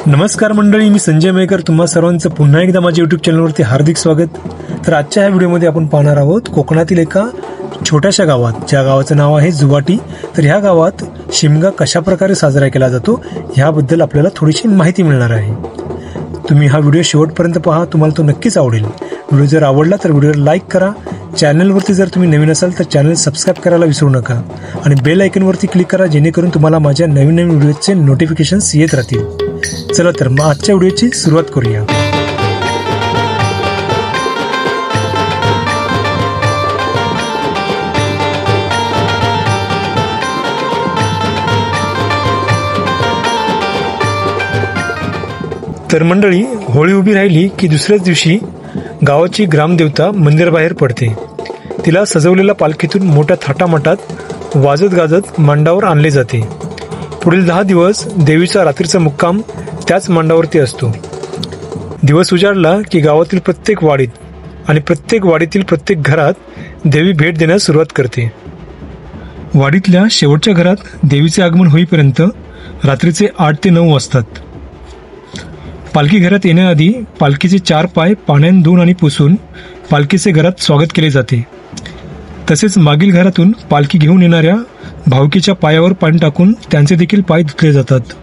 नमस्कार मंडळी, मी संजय मेकर. तुम्हा सर्वांचं पुन्हा एकदा माझ्या यूट्यूब चॅनलवरती हार्दिक स्वागत. तर आजच्या ह्या व्हिडिओमध्ये आपण पाहणार आहोत कोकणातील एका छोट्याशा गावात, ज्या गावाचं नाव आहे जुवाटी. तर ह्या गावात शिमगा कशा प्रकारे साजरा केला जातो ह्याबद्दल आपल्याला थोडीशी माहिती मिळणार आहे. तुम्ही हा व्हिडिओ शेवटपर्यंत पहा, तुम्हाला तो नक्कीच आवडेल. व्हिडिओ जर आवडला तर व्हिडिओला लाईक करा. चॅनलवरती जर तुम्ही नवीन असाल तर चॅनल सबस्क्राईब करायला विसरू नका आणि बेल आयकॉनवरती क्लिक करा, जेणेकरून तुम्हाला माझ्या नवीन नवीन व्हिडिओचे नोटिफिकेशन्स येत राहतील. चला तर मग आजच्या व्हिडिओची सुरुवात करूया. तर मंडळी, होळी उभी राहिली की दुसऱ्याच दिवशी गावाची ग्रामदेवता मंदिराबाहेर पडते. तिला सजवलेल्या पालखीतून मोठ्या थाटामाटात वाजत गाजत मांडावर आणले जाते. पुढील 10 दिवस देवीचा रात्रीचा मुक्काम त्याच मांडावरती असतो. दिवस उजाडला की गावातील प्रत्येक वाडीत आणि प्रत्येक वाडीतील प्रत्येक घरात देवी भेट देण्यास सुरुवात करते. वाडीतल्या शेवटच्या घरात देवीचे आगमन होईपर्यंत रात्रीचे 8 ते 9 वाजतात. पालखी घरात येण्याआधी पालखीचे 4 पाय पाण्याने धुवून आणि पुसून पालखीचे घरात स्वागत केले जाते. तसेच मागील घरातून पालखी घेऊन येणाऱ्या भावकीच्या पायावर पाणी टाकून त्यांचे देखील पाय धुतले जातात.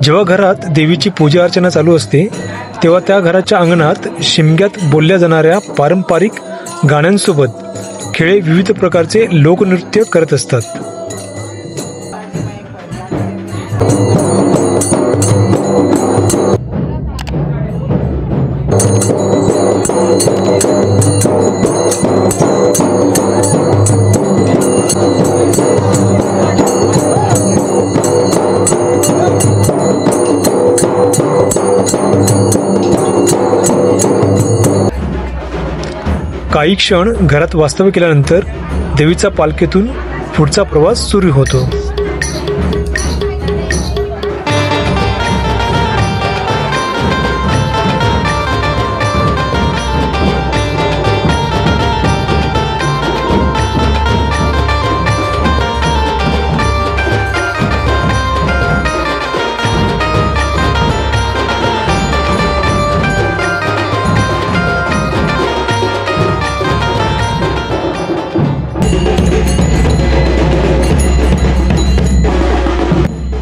जेव्हा घरात देवीची पूजा अर्चना चालू असते तेव्हा त्या घराच्या अंगणात शिमग्यात बोलल्या जाणाऱ्या पारंपरिक गाण्यांसोबत खेळे विविध प्रकारचे लोकनृत्य करत असतात. काही क्षण घरात वास्तव्य केल्यानंतर देवीचा पालखीतून पुढचा प्रवास सुरू होतो.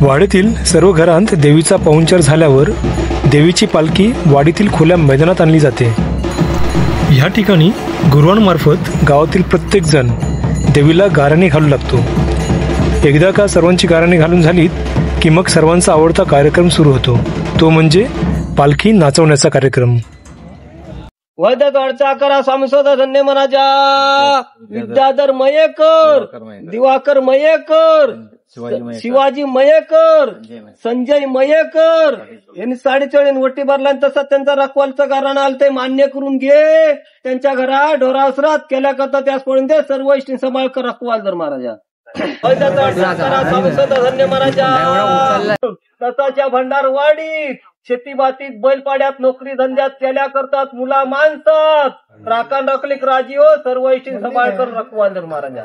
वाडीतील सर्व घरांत देवीचा पाहुणचार झाल्यावर देवीची पालखी वाडीतील खुल्या मैदानात आणली जाते. ह्या ठिकाणी गुरुवांमार्फत गावातील प्रत्येक जण देवीला गाराणे घालू लागतो. एकदा का सर्वांची गाराणे घालून झालीत की मग सर्वांचा आवडता कार्यक्रम सुरू होतो, तो म्हणजे पालखी नाचवण्याचा कार्यक्रम. वैद्यकडचा करा स्वामीसोदा धन्य मनाजा, विद्याधर मयेकर, दिवाकर मयेकर, शिवाजी मयेकर, संजय मयेकर यांनी 4.5 वट्टी भरला. तसं त्यांचा रखवालचं कारण आलं ते मान्य करून घे. त्यांच्या घरात ढोरावसरात केल्या करता त्याच पडून दे सर्व इष्टी समाळकर रखवालदार महाराजा. धन्य महाराजा. तसाच्या भंडारवाडीत शेतीबातीत बैलपाड्यात नोकरी धंद्यात केल्या करतात मुला माणसात राखण रखलिक राजीव सर्व इष्टी समाळकर रखवालदार महाराजा.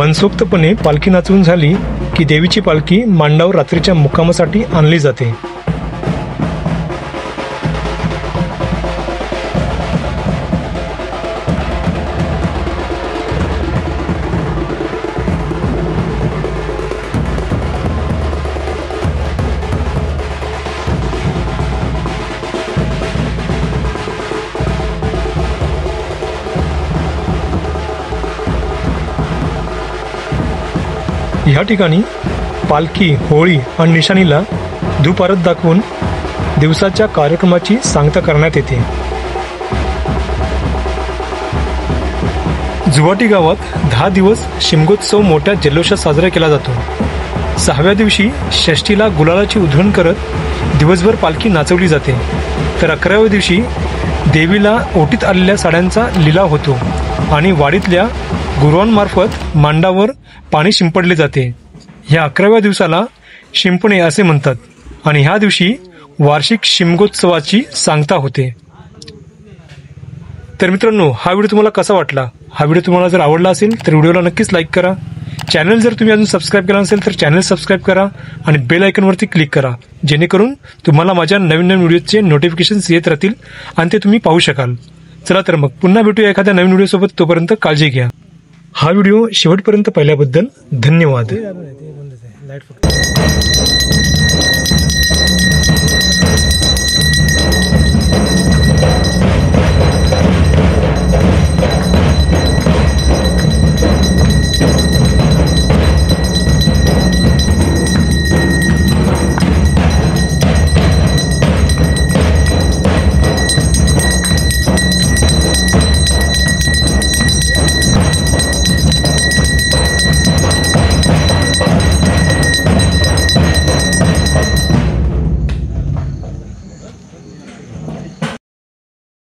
मनसोक्तपणे पालखी नाचवून झाली की देवीची पालखी मांडावर रात्रीच्या मुक्कामासाठी आणली जाते. या ठिकाणी पालखी, होळी आणि निशाणीला धूप आरत दाखवून दिवसाच्या कार्यक्रमाची सांगता करण्यात येते. जुवाटी गावात 10 दिवस शिमगोत्सव मोठ्या जल्लोषात साजरा केला जातो. 6व्या दिवशी षष्टीला गुलालाची उधळण करत दिवसभर पालखी नाचवली जाते. तर 11व्या दिवशी देवीला ओटीत आलेल्या साड्यांचा लिलाव होतो आणि वाडीतल्या गुरुवांमार्फत मांडावर पाणी शिंपडले जाते. ह्या 11व्या दिवसाला शिंपणे असे म्हणतात आणि ह्या दिवशी वार्षिक शिमगोत्सवाची सांगता होते. तर मित्रांनो, हा व्हिडिओ तुम्हाला कसा वाटला? हा व्हिडिओ तुम्हाला जर आवडला असेल तर व्हिडिओला नक्कीच लाईक करा. चॅनल जर तुम्ही अजून सबस्क्राईब केला नसेल तर चॅनल सबस्क्राईब करा आणि बेल आयकॉनवरती क्लिक करा, जेणेकरून तुम्हाला माझ्या नवीन नवीन व्हिडिओचे नोटिफिकेशन्स येत राहतील आणि ते तुम्ही पाहू शकाल. चला तर मग पुन्हा भेटूया एखाद्या नवीन व्हिडिओसोबत. तोपर्यंत काळजी घ्या. हा व्हिडिओ शेवटपर्यंत पाहिल्याबद्दल धन्यवाद.